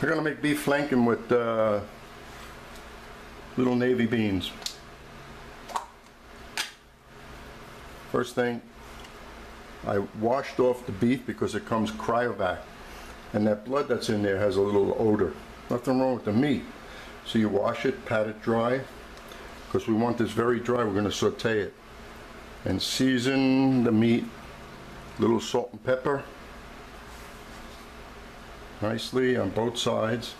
We're going to make beef flanken with little navy beans. First thing, I washed off the beef because it comes cryovac, and that blood that's in there has a little odor. Nothing wrong with the meat. So you wash it, pat it dry, because we want this very dry. We're going to saute it and season the meat, little salt and pepper, nicely on both sides.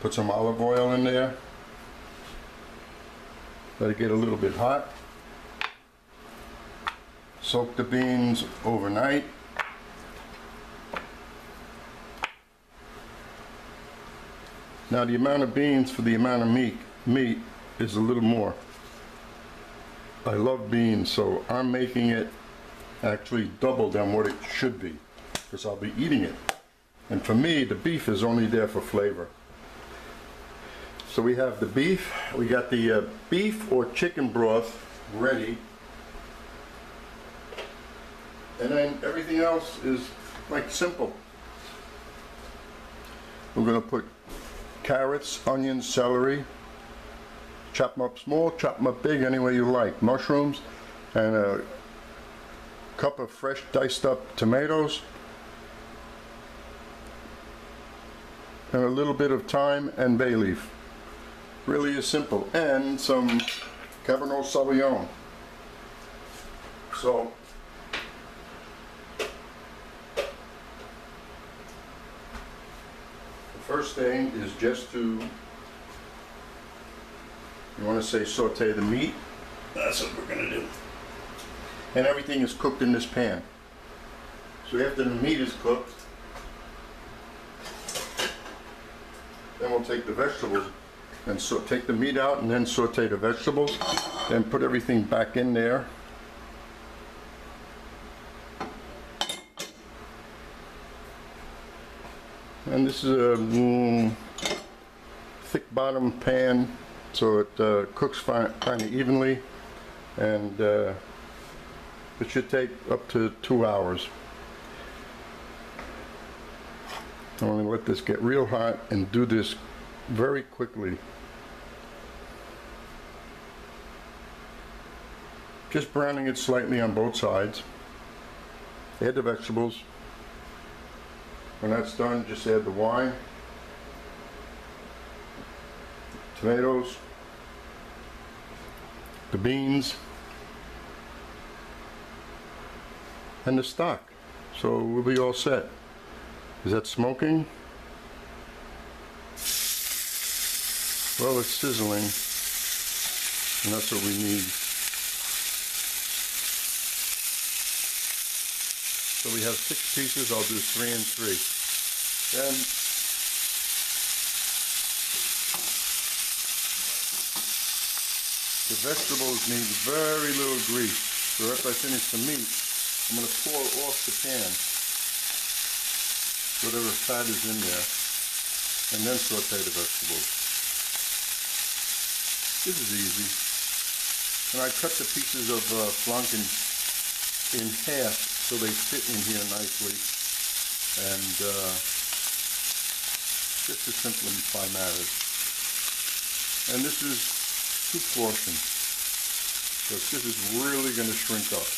Put some olive oil in there. Let it get a little bit hot. Soak the beans overnight. Now the amount of beans for the amount of meat is a little more. I love beans, so I'm making it actually double than what it should be, because I'll be eating it. And for me, the beef is only there for flavor. So we have the beef. We got the beef or chicken broth ready. And then everything else is like simple. We're going to put carrots, onions, celery, chop them up small, chop them up big, any way you like. Mushrooms, and a cup of fresh diced up tomatoes, and a little bit of thyme and bay leaf. Really is simple. And some cabernet sauvignon. So first thing is just to, you want to say saute the meat. That's what we're going to do. And everything is cooked in this pan. So after the meat is cooked, then we'll take the vegetables and so take the meat out and then saute the vegetables. Then put everything back in there. And this is a thick bottom pan, so it cooks kind of evenly, and it should take up to 2 hours. I'm going to let this get real hot and do this very quickly. Just browning it slightly on both sides. Add the vegetables. When that's done, just add the wine, tomatoes, the beans, and the stock. So we'll be all set. Is that smoking? Well, it's sizzling, and that's what we need. So we have 6 pieces. I'll do 3 and 3. Then the vegetables need very little grease. So after I finish the meat, I'm going to pour off the pan whatever fat is in there, and then saute the vegetables. This is easy. And I cut the pieces of flanken in half so they fit in here nicely, and just to simplify matters. And this is 2 portions, because this is really going to shrink up.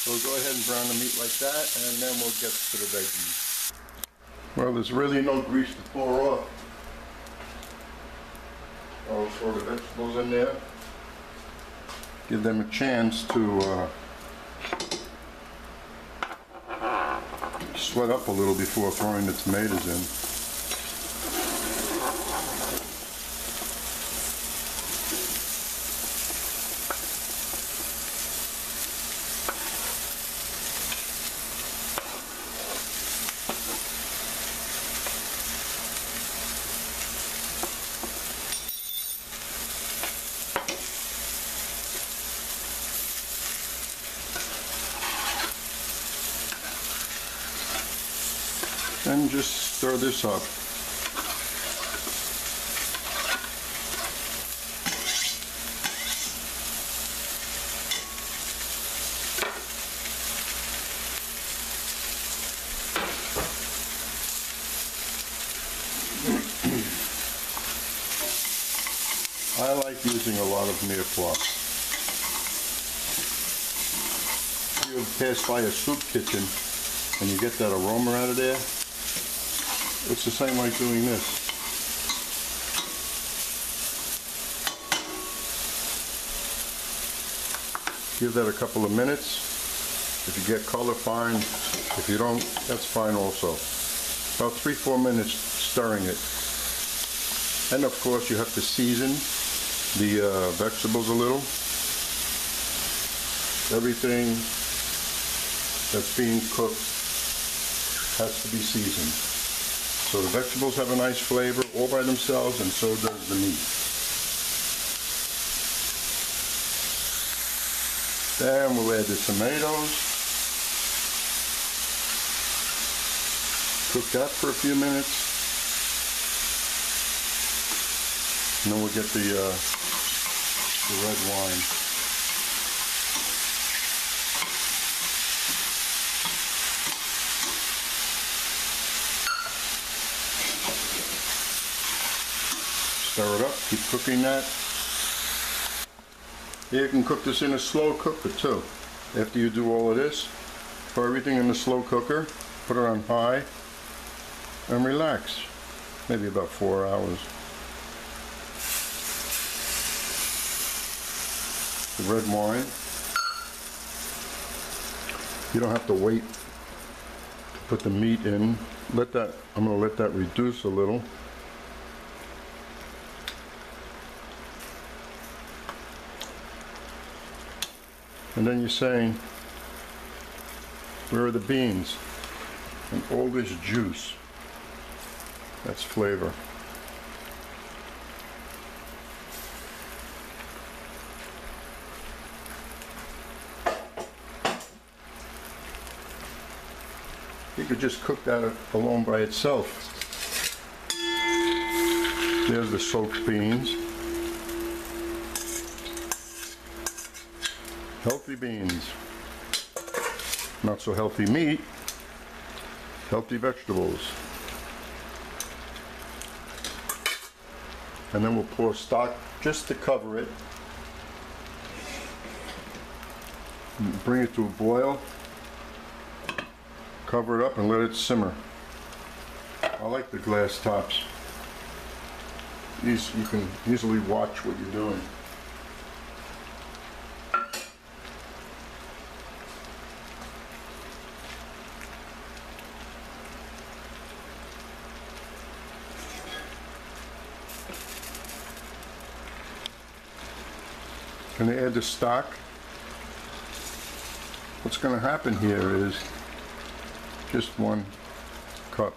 So we'll go ahead and brown the meat like that, and then we'll get to the veggies. Well, there's really no grease to pour off. I'll throw the vegetables in there. Give them a chance to sweat up a little before throwing the tomatoes in. And just stir this up. I like using a lot of mirepoix. You pass by a soup kitchen and you get that aroma out of there. It's the same like doing this. Give that a couple of minutes. If you get color, fine. If you don't, that's fine also. About 3-4 minutes stirring it. And of course you have to season the vegetables a little. Everything that's being cooked has to be seasoned. So the vegetables have a nice flavor all by themselves, and so does the meat. Then we'll add the tomatoes. Cook that for a few minutes. And then we'll get the red wine. Stir it up, keep cooking that. You can cook this in a slow cooker too. After you do all of this, put everything in the slow cooker, put it on high, and relax. Maybe about 4 hours. The red wine. You don't have to wait to put the meat in. I'm going to let that reduce a little. And then you're saying, where are the beans? And all this juice. That's flavor. You could just cook that alone by itself. There's the soaked beans. Healthy beans. Not so healthy meat. Healthy vegetables. And then we'll pour stock just to cover it. Bring it to a boil. Cover it up and let it simmer. I like the glass tops. You can easily watch what you're doing. Going to add the stock. What's going to happen here is just 1 cup.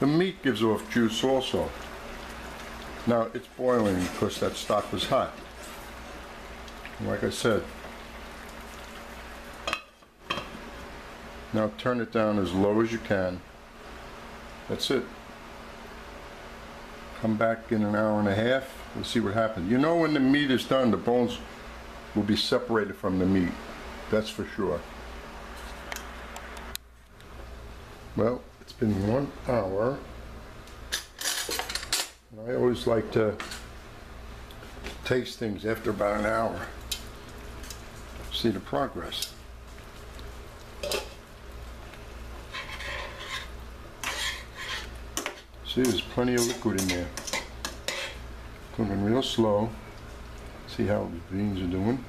The meat gives off juice also. Now it's boiling because that stock was hot. Like I said. Now turn it down as low as you can. That's it. Come back in an hour and a half. We'll see what happens. You know, when the meat is done, the bones will be separated from the meat. That's for sure. Well, it's been 1 hour. And I always like to taste things after about an hour. See the progress. See, there's plenty of liquid in there. Cooking real slow. See how the beans are doing.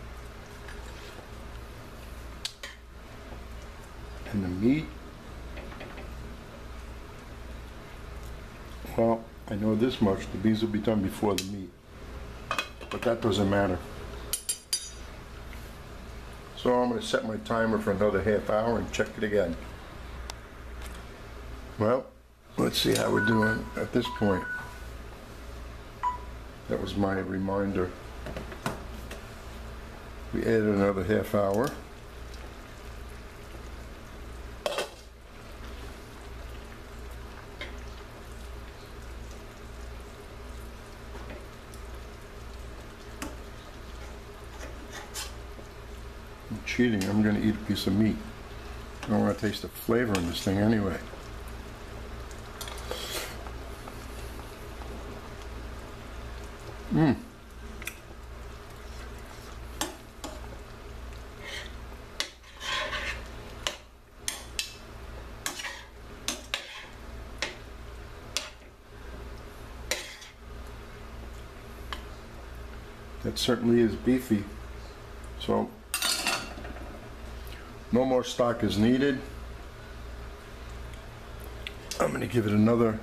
And the meat, well, I know this much, the beans will be done before the meat, but that doesn't matter. So I'm going to set my timer for another half hour and check it again. Well, let's see how we're doing at this point. That was my reminder. We added another half hour. cheating. I'm going to eat a piece of meat. I don't want to taste the flavor in this thing anyway. Mmm. That certainly is beefy. So, no more stock is needed. I'm going to give it another,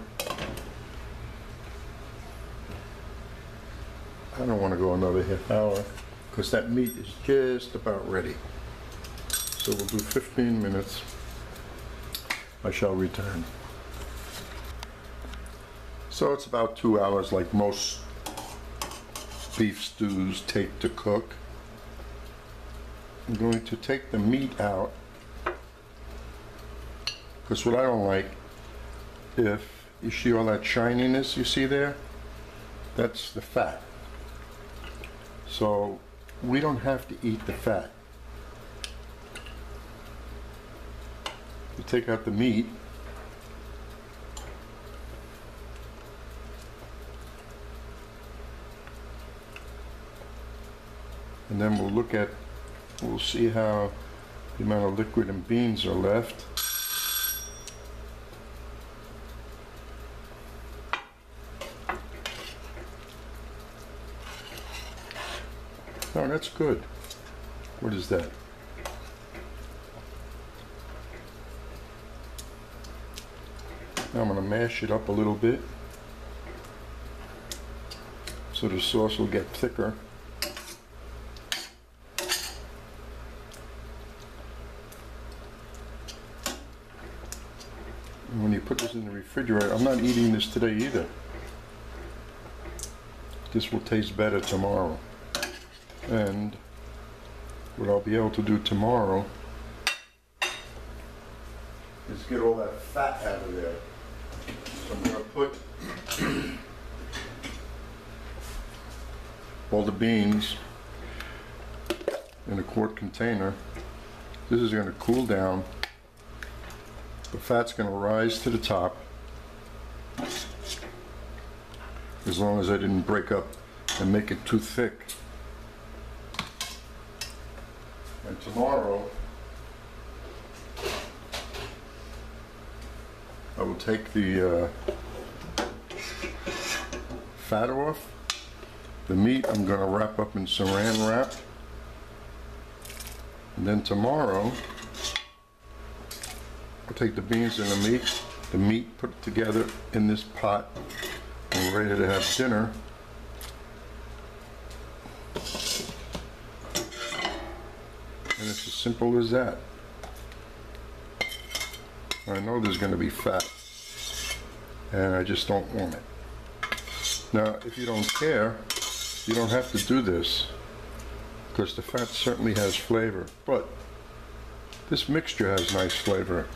I don't want to go another half hour because that meat is just about ready. So we'll do 15 minutes. I shall return. So it's about 2 hours like most beef stews take to cook. I'm going to take the meat out because what I don't like, if you see all that shininess you see there, that's the fat. So we don't have to eat the fat. You take out the meat, and then we'll see how the amount of liquid and beans are left. Oh, that's good. What is that? Now I'm going to mash it up a little bit so the sauce will get thicker. And when you put this in the refrigerator, I'm not eating this today either. This will taste better tomorrow. And what I'll be able to do tomorrow is get all that fat out of there. So I'm going to put all the beans in a quart container. This is going to cool down. The fat's going to rise to the top as long as I didn't break up and make it too thick. And tomorrow I will take the fat off. The meat I'm going to wrap up in saran wrap. And then tomorrow I'll take the beans and the meat, put it together in this pot, and we're ready to have dinner. And it's as simple as that. I know there's going to be fat, and I just don't want it. Now, if you don't care, you don't have to do this, because the fat certainly has flavor, but this mixture has nice flavor.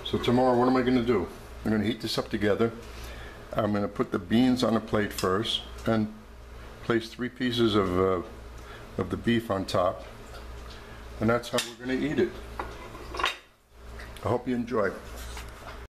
So tomorrow, what am I going to do? I'm going to heat this up together. I'm going to put the beans on a plate first, and place 3 pieces of the beef on top, and that's how we're going to eat it. I hope you enjoy.